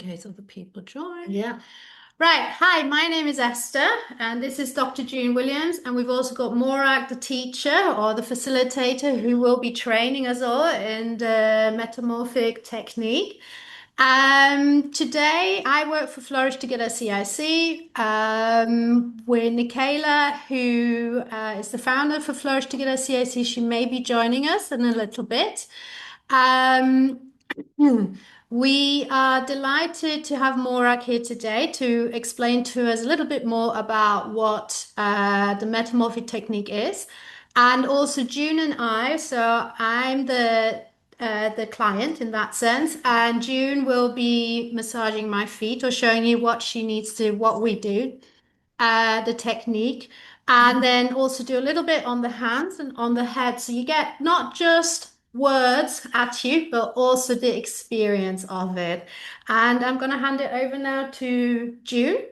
in case other people join. Yeah. Right. Hi, my name is Esther, and this is Dr. June Williams, and we've also got Morag, the teacher or the facilitator, who will be training us all in the metamorphic technique. Today I work for Flourish Together CIC. With Nikayla, who is the founder for Flourish Together CIC. She may be joining us in a little bit. Um, we are delighted to have Morag here today to explain to us a little bit more about what the metamorphic technique is, and also June and I. So I'm the client in that sense, and June will be massaging my feet or showing you what she needs to, what we do, the technique, and then also do a little bit on the hands and on the head. So you get not just words at you, but also the experience of it. And I'm going to hand it over now to June.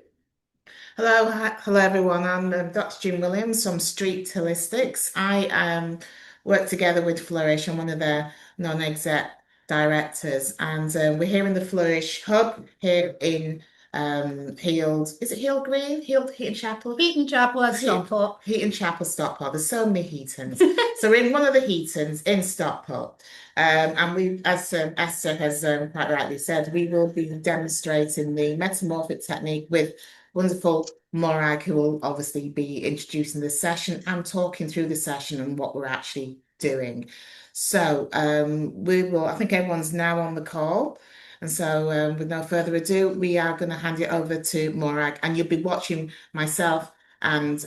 Hello everyone. I'm Dr. June Williams from Street Holistics. I work together with Flourish. I'm one of their non-exec directors, and we're here in the Flourish Hub here in Heald. Is it Heald Green? Heaton Chapel? Heaton Chapel at Stockport. Heaton Chapel, Stockport. There's so many Heatons. So we're in one of the Heatons in Stockport. And we, as Esther has quite rightly said, we will be demonstrating the metamorphic technique with wonderful Morag, who will obviously be introducing the session and talking through the session and what we're actually doing. So we will, I think everyone's now on the call. And so with no further ado, we are going to hand it over to Morag, and you'll be watching myself and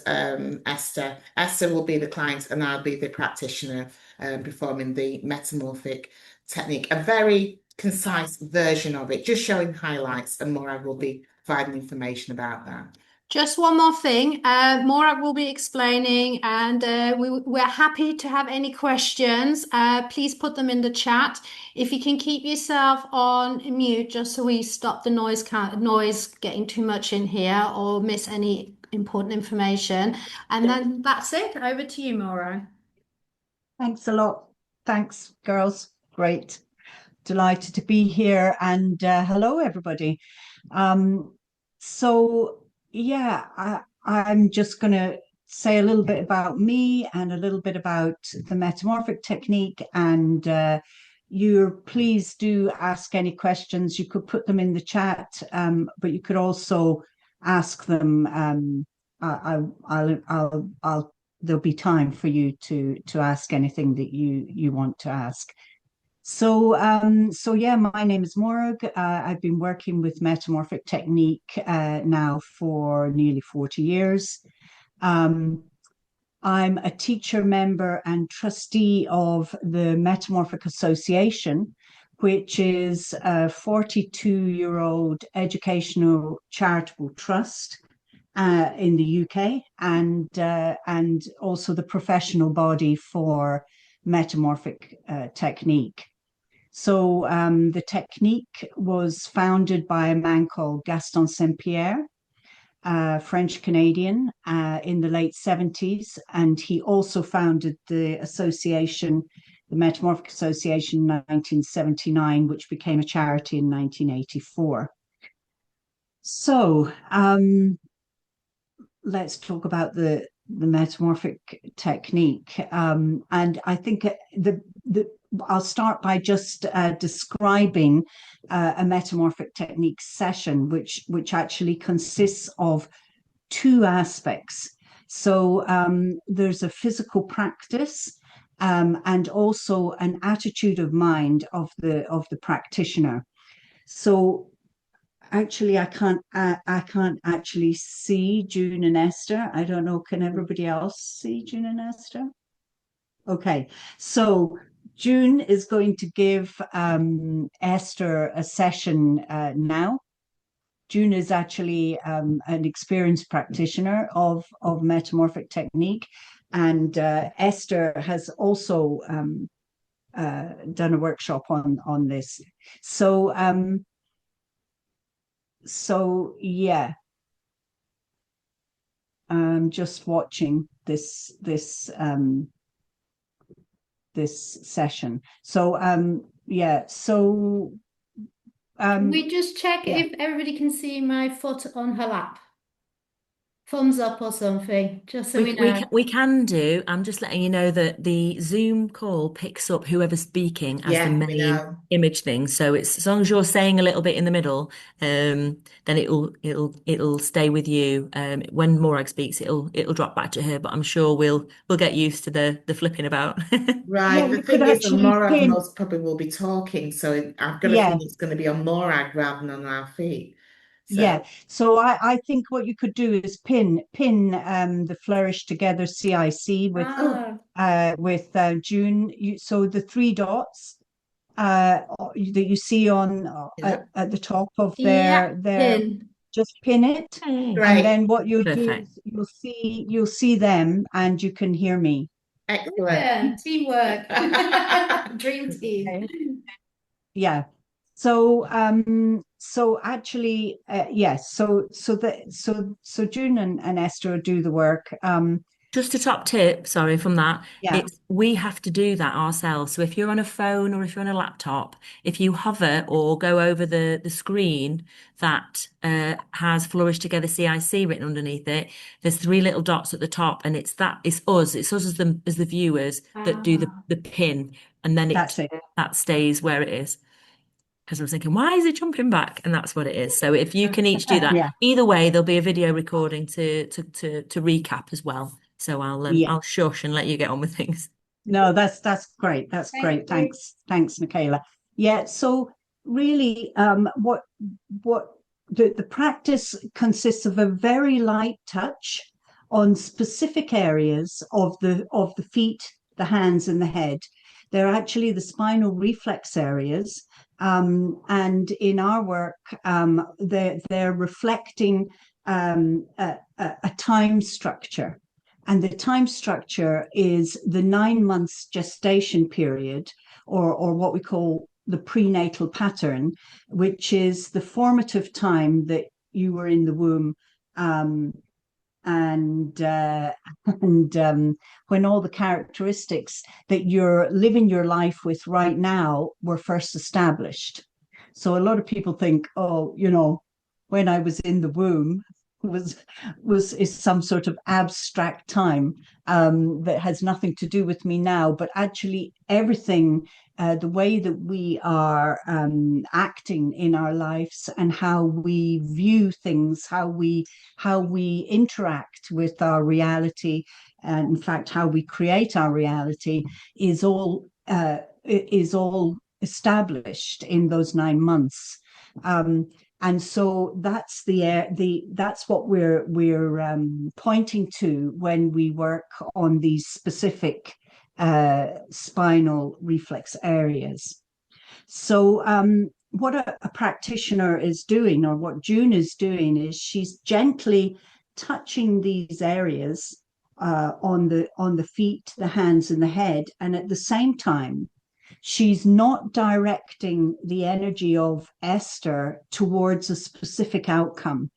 Esther. Esther will be the client and I'll be the practitioner performing the metamorphic technique, a very concise version of it, just showing highlights, and Morag will be providing information about that. Just one more thing. Morag will be explaining, and we're happy to have any questions. Please put them in the chat. If you can keep yourself on mute, just so we stop the noise getting too much in here or miss any important information. And then that's it. Over to you, Morag. Thanks a lot. Thanks, girls. Great. Delighted to be here. And hello, everybody. So, yeah, I'm just going to say a little bit about me and a little bit about the metamorphic technique. And please do ask any questions. You could put them in the chat, but you could also ask them. I'll there'll be time for you to ask anything that you want to ask. So yeah, my name is Morag. I've been working with Metamorphic Technique now for nearly 40 years. I'm a teacher, member, and trustee of the Metamorphic Association, which is a 42-year-old educational charitable trust in the UK, and also the professional body for metamorphic technique. So the technique was founded by a man called Gaston Saint-Pierre, French Canadian, in the late 70s, and he also founded the association, the Metamorphic Association, in 1979, which became a charity in 1984. So let's talk about the metamorphic technique. And I think I'll start by just describing a metamorphic technique session, which actually consists of two aspects. So there's a physical practice and also an attitude of mind of the practitioner. So actually, I can't actually see June and Esther. I don't know. Can everybody else see June and Esther? Okay, so June is going to give Esther a session now. June is actually an experienced practitioner of metamorphic technique, and Esther has also done a workshop on this. So yeah, I'm just watching this session. So yeah, so we just check yeah. if everybody can see my foot on her lap? Thumbs up or something, just so we know. We can do. I'm just letting you know that the Zoom call picks up whoever's speaking as the Yeah, we main know. image thing. So it's as long as you're saying a little bit in the middle, then it'll stay with you. When Morag speaks, it'll drop back to her. But I'm sure we'll get used to the flipping about. Yeah, Right. The you could thing is, the actually Morag pin. most probably will be talking, so I've got a Yeah, feeling it's going to be on Morag rather than on our feet. yeah. So, So I think what you could do is pin the Flourish Together CIC oh, with June. So the three dots that you see on yeah, at the top of Yeah, their pin. just pin it, Hey. and great, then what you'll do Perfect. is you'll see them and you can hear me. excellent. Yeah, teamwork. Dream team. Okay. Yeah. So actually, yes. So June and Esther do the work. Just a top tip, sorry, from that. Yeah, It's we have to do that ourselves. So if you're on a phone or if you're on a laptop, if you hover or go over the screen that has Flourish Together CIC written underneath it, there's three little dots at the top, and it's us as the viewers that do Ah. the pin, and then that's it. that stays where it is. Because I was thinking, why is it jumping back? And that's what it is. So if you can each do that, Yeah, either way, there'll be a video recording to recap as well. So yeah. I'll shush and let you get on with things. No, that's great. That's Thank great. you. Thanks, Michaela. Yeah. So really, what the practice consists of a very light touch on specific areas of the feet, the hands, and the head. They're actually the spinal reflex areas. And in our work, they're reflecting a time structure. And the time structure is the 9 months gestation period, or what we call the prenatal pattern, which is the formative time that you were in the womb, um, and uh, and when all the characteristics that you're living your life with right now were first established. So a lot of people think, oh, when I was in the womb was is some sort of abstract time that has nothing to do with me now, but actually everything, the way that we are acting in our lives and how we view things, how we interact with our reality, and in fact how we create our reality is all established in those 9 months. And so that's what we're pointing to when we work on these specific spinal reflex areas. So what a practitioner is doing, or what June is doing, is she's gently touching these areas on the feet, the hands, and the head, and at the same time she's not directing the energy of Esther towards a specific outcome.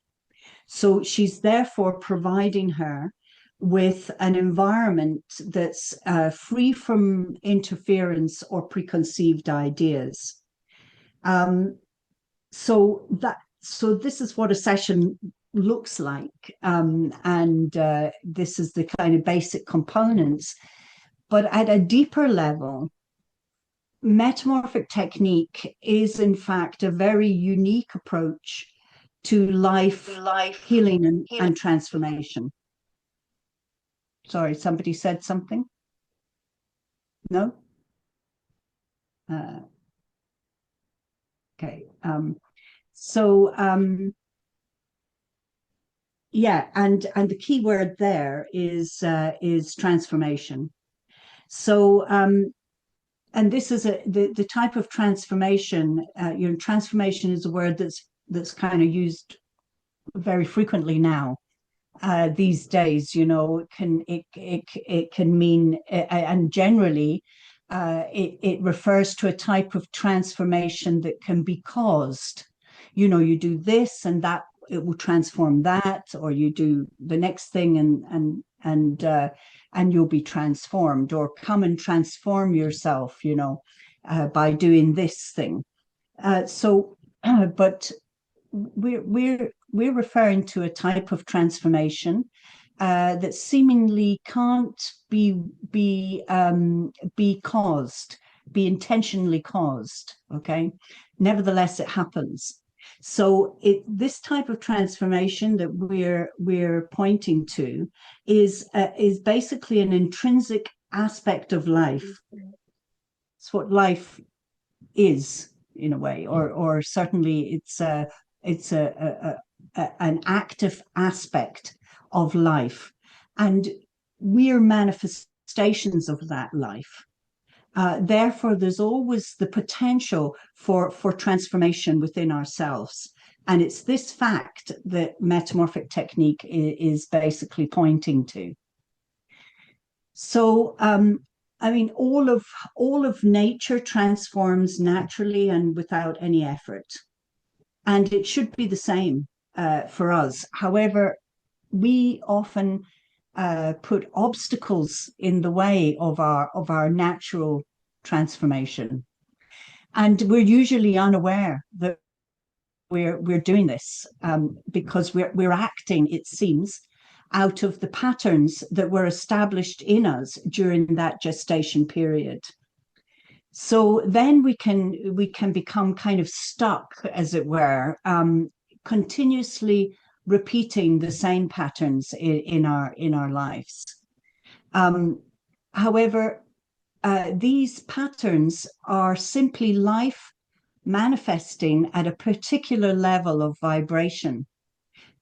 So she's therefore providing her with an environment that's free from interference or preconceived ideas. So this is what a session looks like, and this is the kind of basic components. But at a deeper level, metamorphic technique is in fact a very unique approach to life healing and transformation. Sorry, somebody said something? No? Okay. Yeah, and the key word there is transformation. So and this is the type of transformation. Transformation is a word that's kind of used very frequently now these days. It can mean, and generally it refers to a type of transformation that can be caused. You do this and that, it will transform that, or you do the next thing and you'll be transformed, or come and transform yourself by doing this thing. So but we're referring to a type of transformation that seemingly can't be caused, be intentionally caused. Okay, nevertheless, it happens. So this type of transformation that we're pointing to is basically an intrinsic aspect of life. It's what life is in a way, or certainly it's an active aspect of life, and we're manifestations of that life. Therefore, there's always the potential for transformation within ourselves. And it's this fact that metamorphic technique is basically pointing to. So, I mean, all of nature transforms naturally and without any effort. And it should be the same for us. However, we often put obstacles in the way of our natural transformation, and we're usually unaware that we're doing this because we're acting, it seems, out of the patterns that were established in us during that gestation period. So then we can become kind of stuck, as it were, continuously repeating the same patterns in our lives. However, these patterns are simply life manifesting at a particular level of vibration.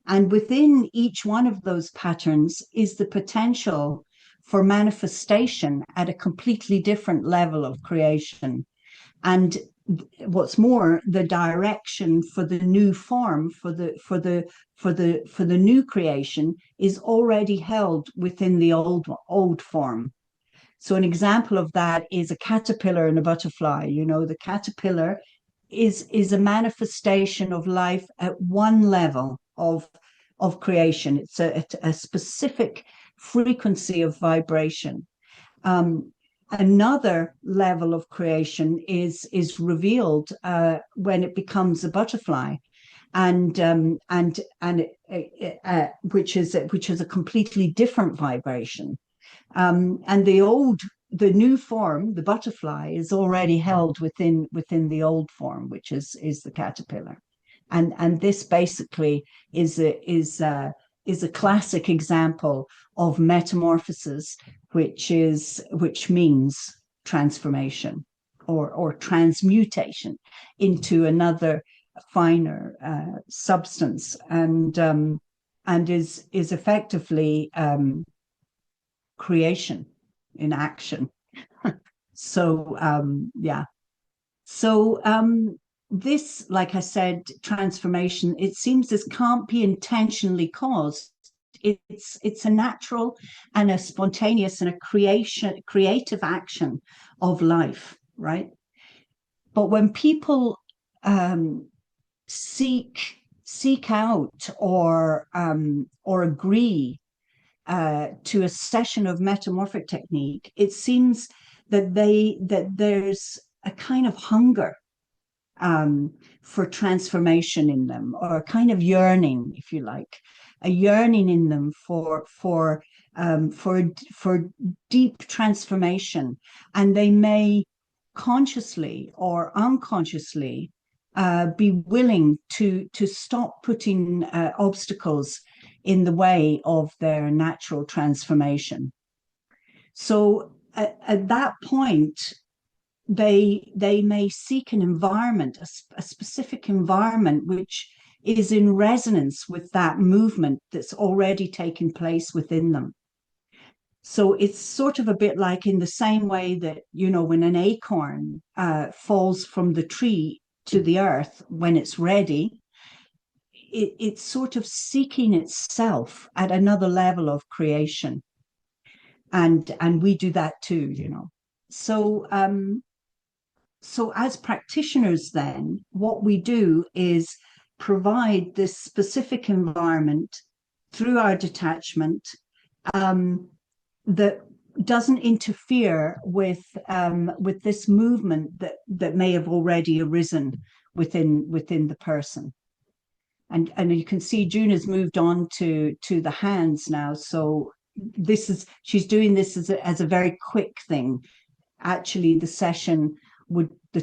And within each one of those patterns is the potential for manifestation at a completely different level of creation. And what's more, the direction for the new form, for the new creation, is already held within the old form. So an example of that is a caterpillar and a butterfly. You know, the caterpillar is a manifestation of life at one level of creation. It's a specific frequency of vibration. Another level of creation is revealed when it becomes a butterfly, and which is a completely different vibration. And the new form, the butterfly, is already held within the old form, which is the caterpillar. And this basically is a classic example of metamorphosis, which means transformation or transmutation into another finer substance, and is effectively creation in action. So yeah. So this, like I said, transformation, it seems this can't be intentionally caused. It's a natural and a spontaneous and a creative action of life, right? But when people seek out or agree to a session of metamorphic technique, it seems that there's a kind of hunger for transformation in them, or a kind of yearning, if you like, a yearning in them for deep transformation, and they may consciously or unconsciously be willing to stop putting obstacles in the way of their natural transformation. So at that point, they may seek an environment, a specific environment, which is in resonance with that movement that's already taken place within them. So it's sort of a bit like in the same way that, you know, when an acorn falls from the tree to the earth when it's ready, it's sort of seeking itself at another level of creation. And we do that too, you know. So so as practitioners, then, what we do is provide this specific environment through our detachment that doesn't interfere with this movement that may have already arisen within the person. And you can see June has moved on to the hands now. So she's doing this as a very quick thing. Actually, the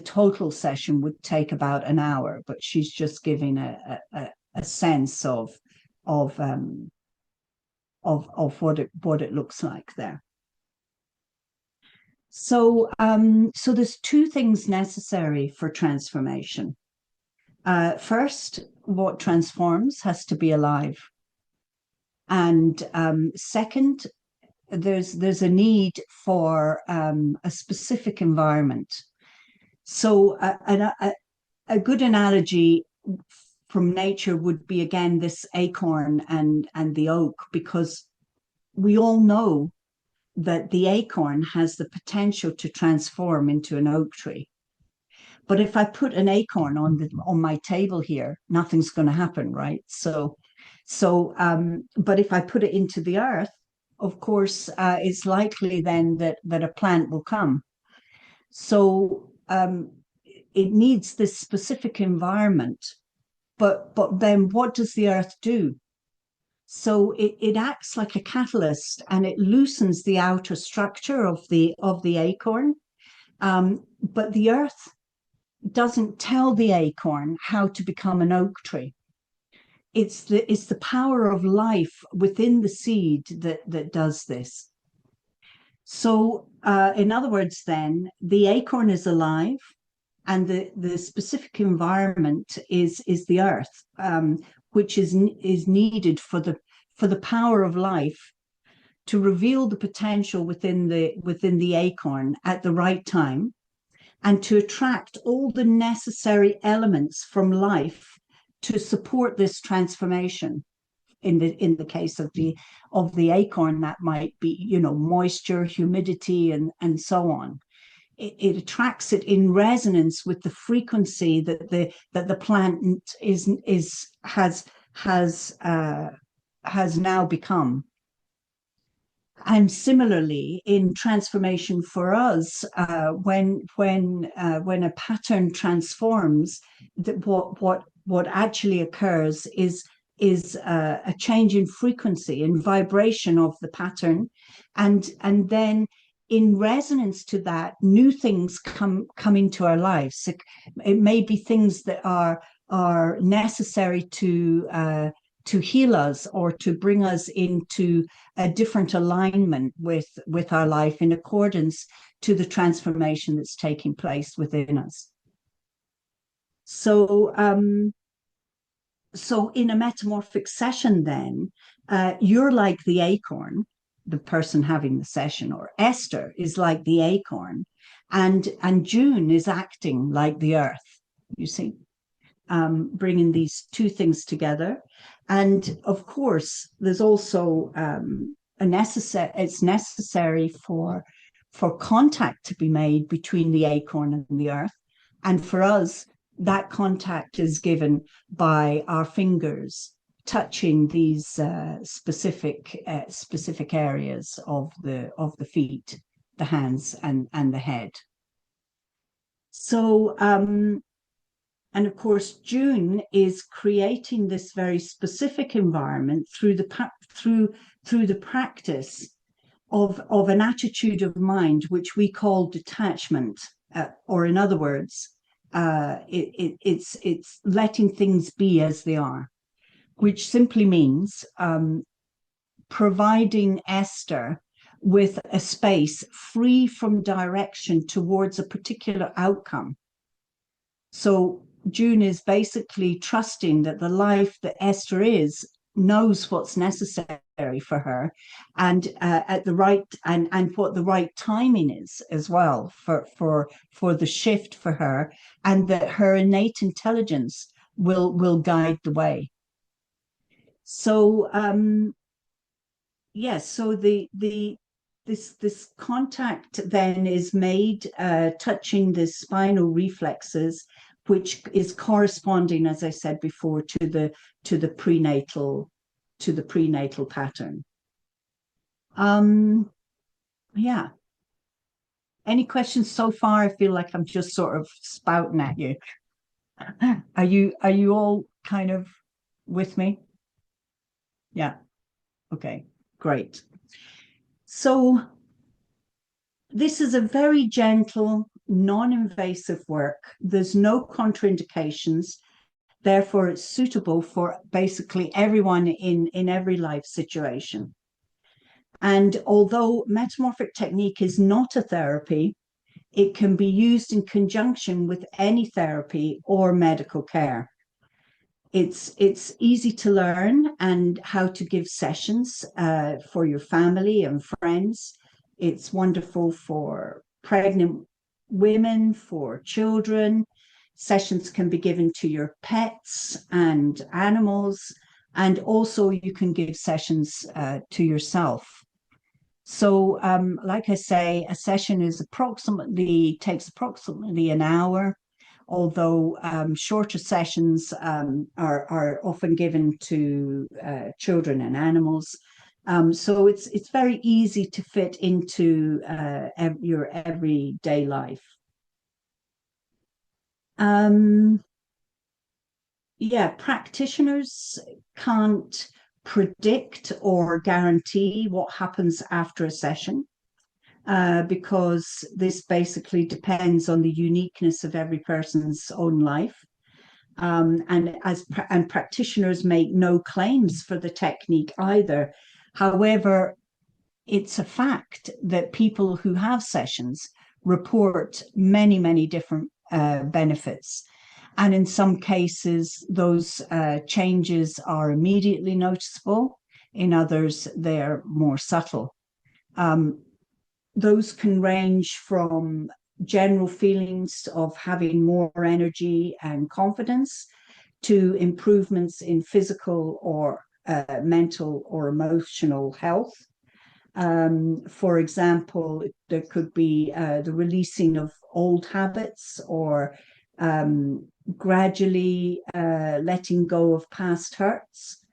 total session would take about an hour, but she's just giving a sense of what it looks like there. So there's two things necessary for transformation. First, what transforms has to be alive. And second, there's a need for a specific environment. So a good analogy from nature would be, again, this acorn and the oak, because we all know that the acorn has the potential to transform into an oak tree. But if I put an acorn on my table here, nothing's going to happen, right? But if I put it into the earth, of course, it's likely then that a plant will come. So it needs this specific environment. But then what does the earth do? So it acts like a catalyst, and it loosens the outer structure of the acorn. But the earth doesn't tell the acorn how to become an oak tree. It's the power of life within the seed that does this. So in other words, then, the acorn is alive, and the specific environment is the earth, which is needed for the power of life to reveal the potential within the acorn at the right time, and to attract all the necessary elements from life to support this transformation. In the case of the acorn, that might be, moisture, humidity, and so on. It attracts it in resonance with the frequency that the plant has now become. And similarly, in transformation for us, when a pattern transforms, that what actually occurs is a change in frequency, in vibration of the pattern, and then in resonance to that, new things come into our lives. It may be things that are necessary to heal us, or to bring us into a different alignment with our life, in accordance to the transformation that's taking place within us. So in a metamorphic session, then, you're like the acorn, the person having the session, or Esther is like the acorn, and June is acting like the earth, you see, bringing these two things together. And of course, there's also it's necessary for contact to be made between the acorn and the earth. And for us, that contact is given by our fingers touching these specific areas of the feet, the hands, and the head. So and of course, June is creating this very specific environment through the practice of an attitude of mind, which we call detachment, or in other words, it's letting things be as they are, which simply means providing Esther with a space free from direction towards a particular outcome. So June is basically trusting that the life that Esther knows what's necessary for her, and at the right and what the right timing is as well for the shift for her, and that her innate intelligence will guide the way. So yes, so this contact then is made touching the spinal reflexes, which is corresponding, as I said before, to the prenatal pattern. Yeah. Any questions so far? I feel like I'm just sort of spouting at you. Are you all kind of with me? Yeah. Okay, great. So this is a very gentle, non-invasive work. There's no contraindications. Therefore, it's suitable for basically everyone in every life situation. And although metamorphic technique is not a therapy, it can be used in conjunction with any therapy or medical care. It's easy to learn and how to give sessions for your family and friends. It's wonderful for pregnant women, for children. Sessions can be given to your pets and animals, and also you can give sessions to yourself. So, like I say, a session takes approximately an hour, although shorter sessions are often given to children and animals. So it's very easy to fit into your everyday life. Yeah, practitioners can't predict or guarantee what happens after a session. Because this basically depends on the uniqueness of every person's own life. And practitioners make no claims for the technique either. However, it's a fact that people who have sessions report many different benefits. And in some cases, those changes are immediately noticeable. In others, they're more subtle. Those can range from general feelings of having more energy and confidence to improvements in physical or mental or emotional health. For example, there could be the releasing of old habits or gradually letting go of past hurts,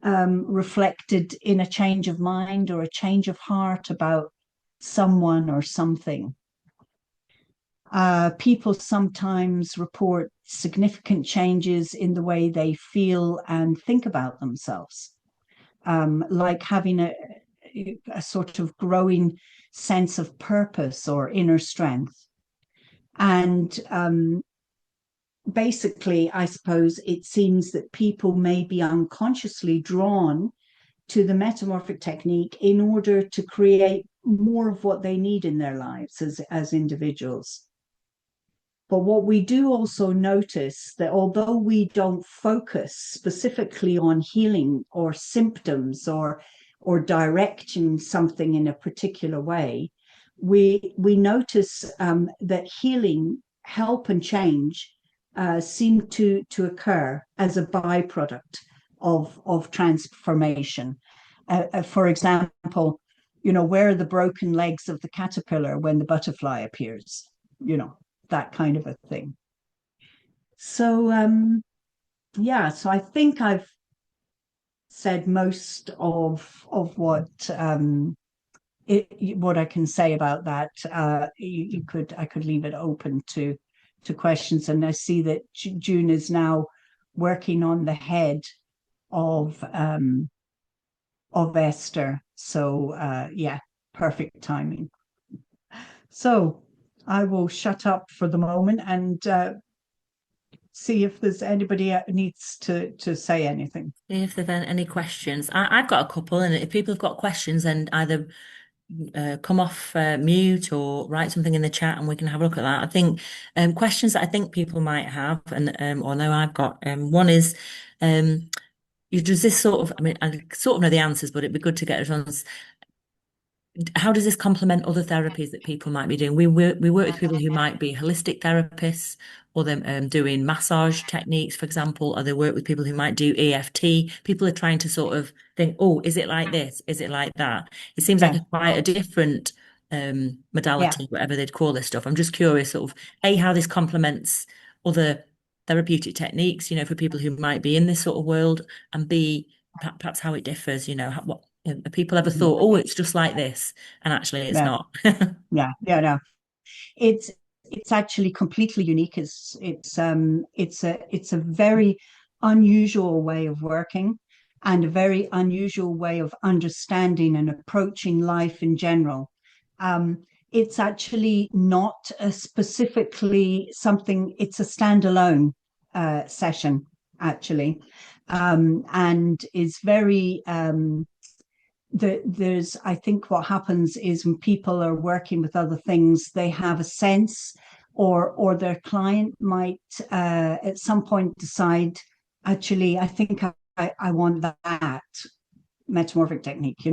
reflected in a change of mind or a change of heart about someone or something. People sometimes report significant changes in the way they feel and think about themselves, like having a sort of growing sense of purpose or inner strength. And basically, I suppose it seems that people may be unconsciously drawn to the metamorphic technique in order to create more of what they need in their lives as individuals. But what we do also notice that although we don't focus specifically on healing or symptoms or directing something in a particular way, we notice that healing, help, and change seem to occur as a byproduct of transformation. For example, where are the broken legs of the caterpillar when the butterfly appears? That kind of a thing. So yeah, so I think I've said most of what what I can say about that. I could leave it open to questions, and I see that June is now working on the head of Esther. So yeah, perfect timing. So I will shut up for the moment and see if there's anybody needs to say anything. If there's any questions, I've got a couple, and if people have got questions, then either come off mute or write something in the chat, and we can have a look at that. I think questions that I think people might have, and or no, I've got one is does this sort of, I mean, I sort of know the answers, but it'd be good to get everyone's. How does this complement other therapies that people might be doing? We work with people who might be holistic therapists, or them doing massage techniques, for example, or they work with people who might do EFT. People are trying to sort of think, oh, is it like this? Is it like that? It seems like quite a different modality, whatever they'd call this stuff. I'm just curious, sort of, A, how this complements other therapeutic techniques, for people who might be in this sort of world, and B, perhaps how it differs, what. Have people ever thought, oh, it's just like this, and actually it's not? No. It's it's actually completely unique. It's a very unusual way of working and a very unusual way of understanding and approaching life in general. It's actually not specifically something, it's a standalone session, actually, and is very, there's, I think what happens is when people are working with other things, they have a sense, or their client might at some point decide, actually, I think I want that metamorphic technique,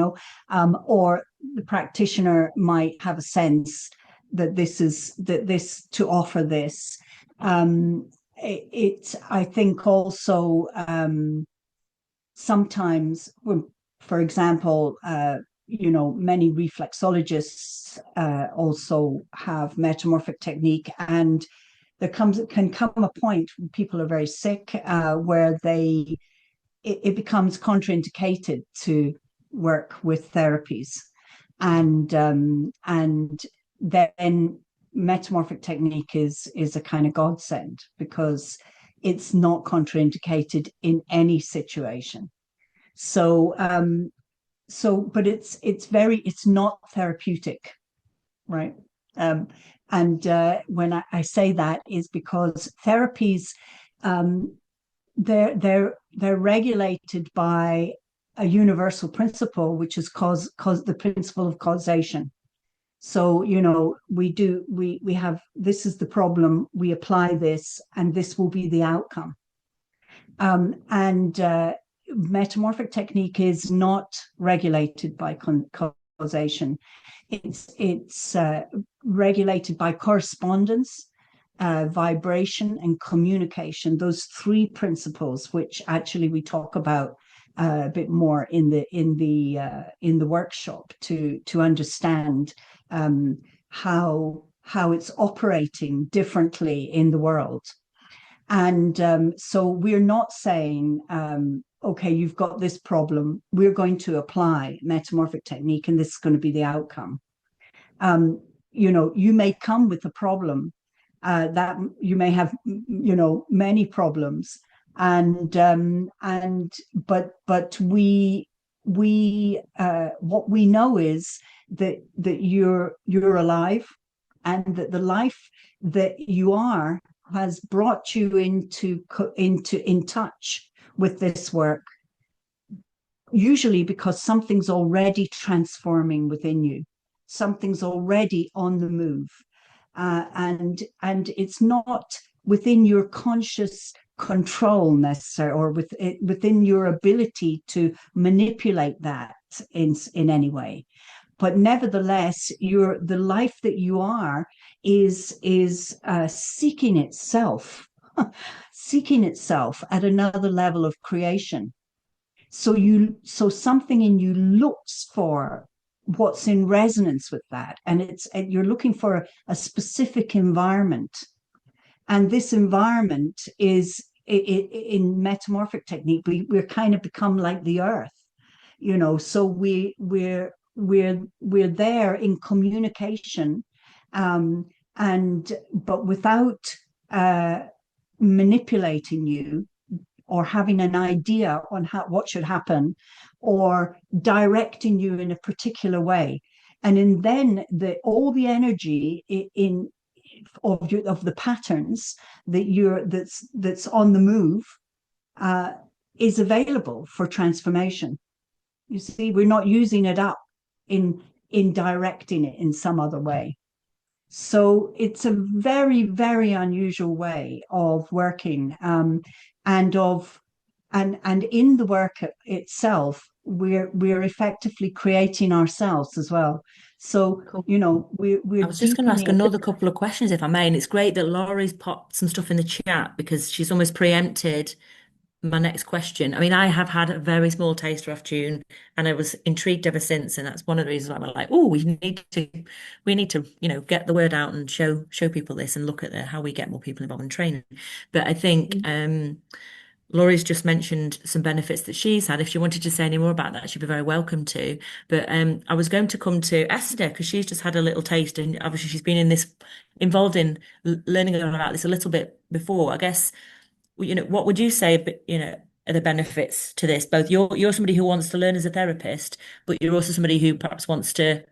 or the practitioner might have a sense that this to offer this. I think also sometimes, for example, many reflexologists also have metamorphic technique, and there can come a point when people are very sick where it becomes contraindicated to work with therapies, and then metamorphic technique is a kind of godsend because it's not contraindicated in any situation. So but it's not therapeutic, right? And when I say that is because therapies, they're regulated by a universal principle, which is the principle of causation. So, we have, this is the problem, we apply this, and this will be the outcome. And metamorphic technique is not regulated by causation. It's regulated by correspondence, vibration, and communication. Those three principles, which actually we talk about a bit more in the workshop to understand how it's operating differently in the world. And so we're not saying, okay, you've got this problem, we're going to apply metamorphic technique and this is going to be the outcome. You may come with a problem that you may have, many problems, but we what we know is that you're alive, and that the life that you are has brought you in touch with this work, usually because something's already transforming within you, something's already on the move, and it's not within your conscious control necessarily, or within your ability to manipulate that in any way. But nevertheless, the life that you are is seeking itself, seeking itself at another level of creation. So something in you looks for what's in resonance with that, and you're looking for a specific environment, and this environment is in metamorphic technique. We're kind of become like the earth, so we're there in communication, but without manipulating you or having an idea on what should happen or directing you in a particular way. And then all the energy of the patterns that's on the move is available for transformation. You see, we're not using it up in directing it in some other way. So it's a very, very unusual way of working, and in the work itself, we're effectively creating ourselves as well. So Cool. we're I was just going to ask deepening. another couple of questions, if I may, and it's great that Laurie's popped some stuff in the chat because she's almost preempted my next question. I mean, I have had a very small taster of tune, and I was intrigued ever since, and that's one of the reasons why I'm like, oh, we need to, get the word out and show people this and look at how we get more people involved in training. But I think Laurie's just mentioned some benefits that she's had. If she wanted to say any more about that, she'd be very welcome to. But I was going to come to Esther because she's just had a little taste, and obviously she's been involved in learning about this a little bit before. I guess, what would you say, are the benefits to this? Both you're somebody who wants to learn as a therapist, but you're also somebody who perhaps wants to,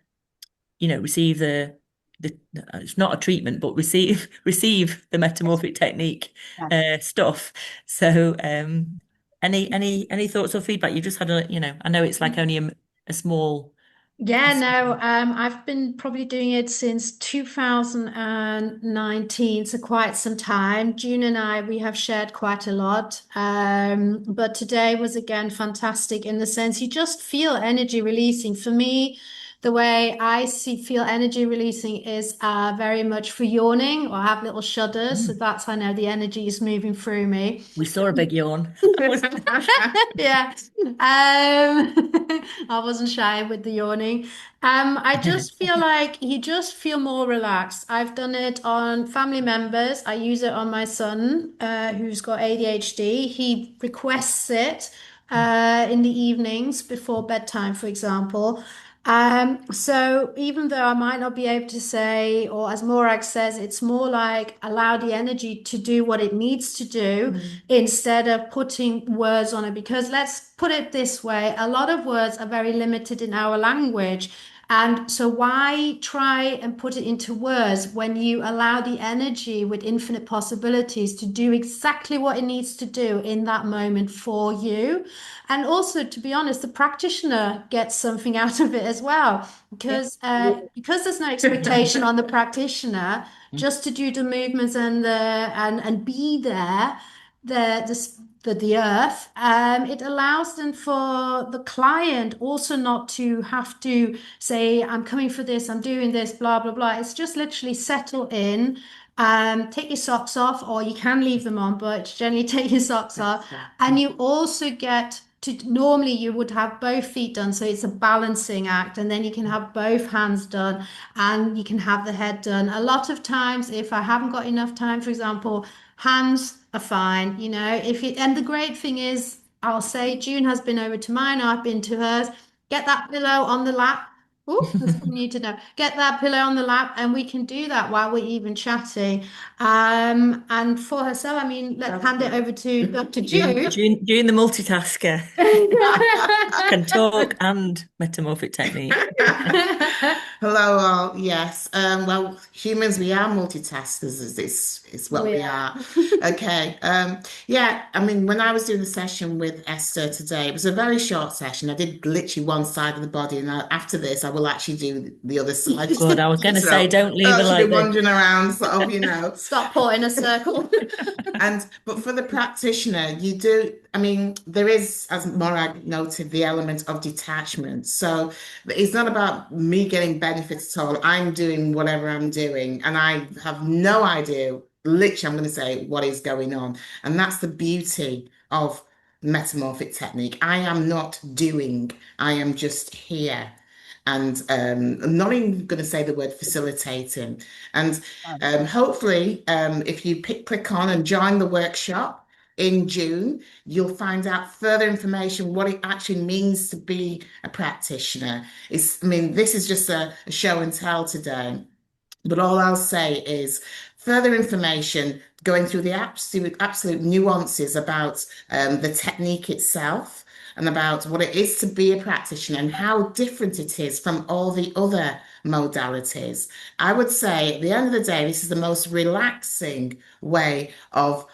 receive the it's not a treatment, but receive the metamorphic technique stuff. So any thoughts or feedback? You just had I know it's like only a small. Yeah, no, I've been probably doing it since 2019, so quite some time. June and I, we have shared quite a lot. But today was again fantastic in the sense you just feel energy releasing. For me, the way I feel energy releasing is very much for yawning or have little shudders. So that's I know the energy is moving through me. We saw a big yawn. Yeah. I wasn't shy with the yawning. I just feel like you just feel more relaxed. I've done it on family members. I use it on my son, who's got ADHD. He requests it in the evenings before bedtime, for example. So even though I might not be able to say, or as Morag says, it's more like allow the energy to do what it needs to do instead of putting words on it. Because let's put it this way, a lot of words are very limited in our language. And so why try and put it into words when you allow the energy with infinite possibilities to do exactly what it needs to do in that moment for you? And also, to be honest, the practitioner gets something out of it as well, because there's no expectation on the practitioner just to do the movements and be there, the earth. It allows them for the client also not to have to say, I'm coming for this, I'm doing this, blah blah blah. It's just literally settle in. Take your socks off, or you can leave them on, but generally take your socks off. And you also get to, normally you would have both feet done, so it's a balancing act, and then you can have both hands done and you can have the head done. A lot of times, if I haven't got enough time, for example, hands are fine, if you, and the great thing is, I'll say June has been over to mine, I've been to hers. Get that pillow on the lap. Oh, that's what you need to know. Get that pillow on the lap, and we can do that while we're even chatting. And for herself, I mean, let's hand it over to Dr. June. June the multitasker can talk and metamorphic technique. Hello, all. Yes. Well, humans, we are multitaskers. Is what we are. Okay. Yeah. I mean, when I was doing the session with Esther today, it was a very short session. I did literally one side of the body, and after this, I will actually do the other side. Good. I was going to say, don't leave it like wandering around, sort of, Stop put in a circle. But for the practitioner, you do. I mean, there is, as Morag noted, the element of detachment. So it's not about me getting benefits at all. I'm doing whatever I'm doing, and I have no idea, literally, I'm going to say, what is going on. And that's the beauty of metamorphic technique. I am not doing, I am just here. And I'm not even going to say the word facilitating. And hopefully, if you click on and join the workshop in June, you'll find out further information what it actually means to be a practitioner. I mean, this is just a show and tell today, but all I'll say is further information going through the absolute nuances about the technique itself and about what it is to be a practitioner and how different it is from all the other modalities. I would say at the end of the day, this is the most relaxing way of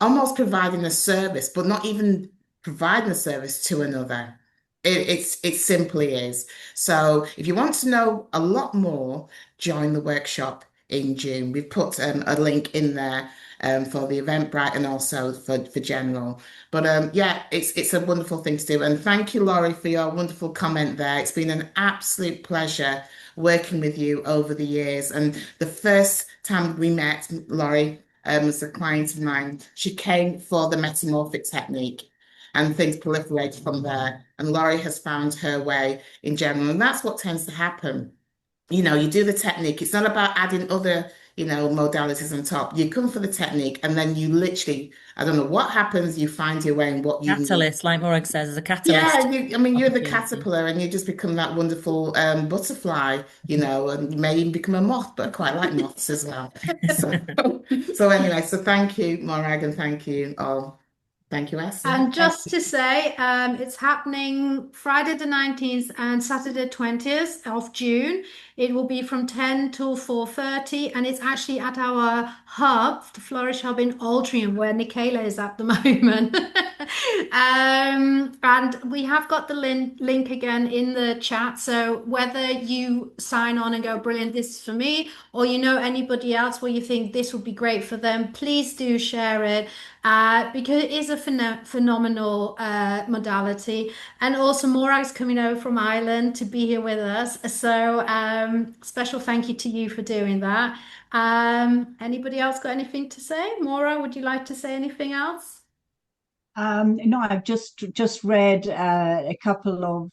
almost providing a service, but not even providing a service to another. It simply is. So if you want to know a lot more, join the workshop in June. We've put a link in there for the Eventbrite and also for general. But yeah, it's a wonderful thing to do. And thank you, Laurie, for your wonderful comment there. It's been an absolute pleasure working with you over the years. And the first time we met, Laurie, was a client of mine. She came for the metamorphic technique, and things proliferated from there. And Laurie has found her way in general. And that's what tends to happen. You do the technique. It's not about adding other modalities on top. You come for the technique, and then you literally, I don't know what happens, you find your way in what you need. Catalyst, like Morag says, as a catalyst Yeah, you're the opportunity. caterpillar, and you just become that wonderful butterfly, and you may even become a moth, but I quite like moths as well. So, so anyway, so thank you, Morag, and thank you all. Thank you, Esther. And just to say, it's happening Friday the 19th and Saturday 20th of June. It will be from 10 till 4:30, and it's actually at our hub, the Flourish Hub in Altrincham, where Nicola is at the moment. And we have got the link again in the chat. So whether you sign on and go, brilliant, this is for me, or anybody else where you think this would be great for them, please do share it. Because it is a phenomenal modality. And also, Morag's coming over from Ireland to be here with us. So, special thank you to you for doing that. Anybody else got anything to say? Maura, would you like to say anything else? No, I've just read a couple of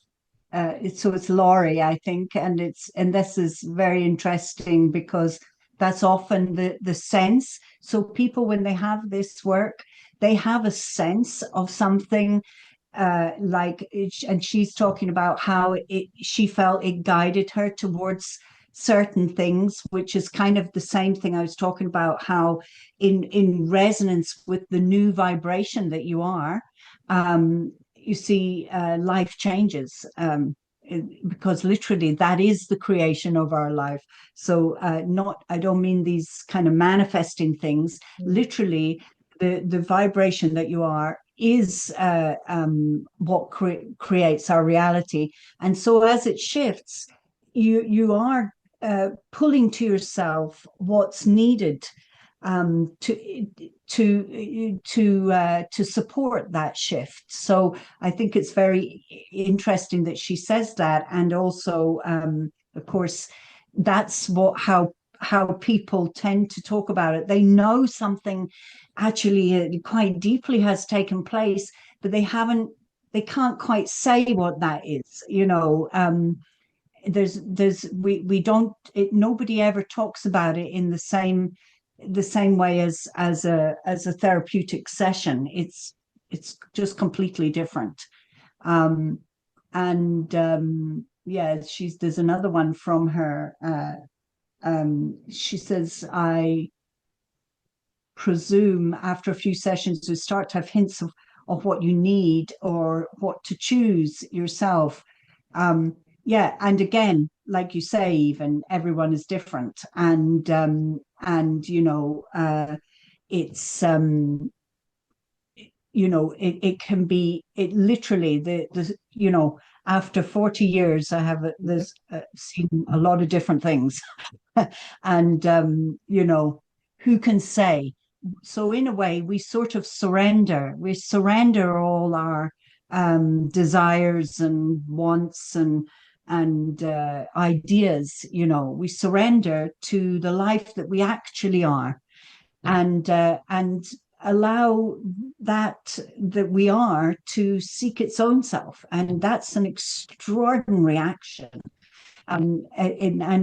so it's Laurie, I think, and this is very interesting because that's often the sense. So people, when they have this work, they have a sense of something, and she's talking about how she felt it guided her towards certain things, which is kind of the same thing I was talking about, how in resonance with the new vibration that you are, you see life changes, because literally that is the creation of our life. So not, I don't mean these kind of manifesting things. Literally the vibration that you are is what creates our reality. And so as it shifts, you are pulling to yourself what's needed to support that shift. So I think it's very interesting that she says that, and also, of course, that's how people tend to talk about it. They know something actually quite deeply has taken place, but they can't quite say what that is. We don't, nobody ever talks about it in the same way as a therapeutic session. It's just completely different. And yeah, there's another one from her. She says, I presume after a few sessions you start to have hints of what you need or what to choose yourself. Yeah, and again, like you say, even everyone is different, and it's it can be, it literally, the after 40 years I have there's seen a lot of different things. And who can say? So in a way we sort of surrender all our desires and wants and ideas. We surrender to the life that we actually are, and allow that we are to seek its own self. And that's an extraordinary action. And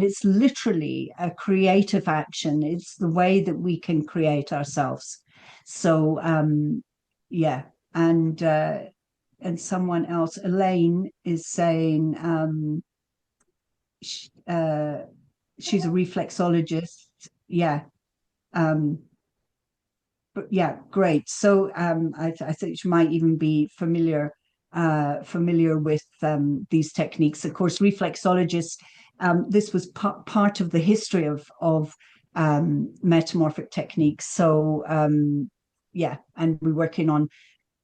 it's literally a creative action. It's the way that we can create ourselves. So yeah, and someone else, Elaine, is saying she's a reflexologist. Yeah. But yeah, great. So I think she might even be familiar with these techniques. Of course, reflexologists, this was part of the history of metamorphic techniques. So yeah, and we're working on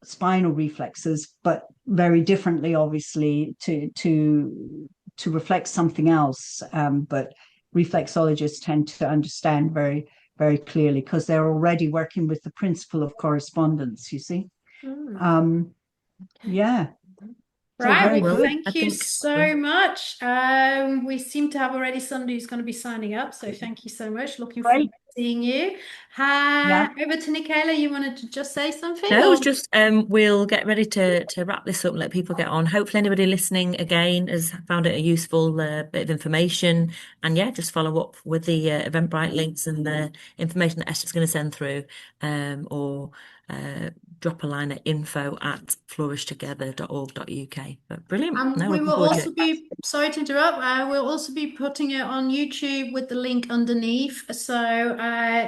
spinal reflexes, but very differently, obviously, to reflect something else. But reflexologists tend to understand very, very clearly because they're already working with the principle of correspondence, you see. Yeah. So Right, very well, good. thank I you think so much. We seem to have already somebody who's going to be signing up, so thank you so much. Looking forward Great. to seeing you. Yeah. Over to Nikayla, you wanted to just say something? no, it Or was just we'll get ready to wrap this up and let people get on. Hopefully, anybody listening again has found it a useful bit of information. And yeah, just follow up with the Eventbrite links and the information that Esther's going to send through, or drop a line at info@flourishtogether.org.uk. But brilliant. No, we looking will forward to also it. be, sorry to interrupt, we'll also be putting it on YouTube with the link underneath. So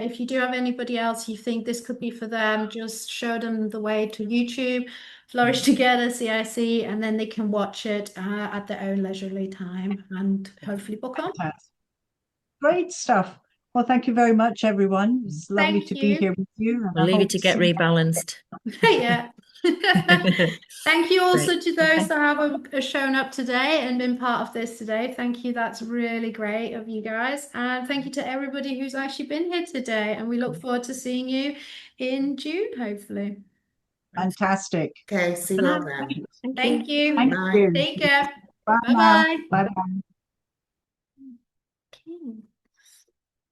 if you do have anybody else you think this could be for them, just show them the way to YouTube, Flourish Together, CIC, and then they can watch it at their own leisurely time and hopefully book on. Fantastic. Great stuff. Well, thank you very much, everyone. It's lovely Thank to be you. here with you. And We'll I leave you hope to to get see rebalanced. Yeah. Thank you also Great. to those Okay. that have shown up today and been part of this today. Thank you. That's really great of you guys. And thank you to everybody who's actually been here today. And we look forward to seeing you in June, hopefully. fantastic. Okay, see For you all now. then. Thank Thank you. you. Thank Bye. you. Take care. Bye now. Bye-bye. Bye bye. Okay.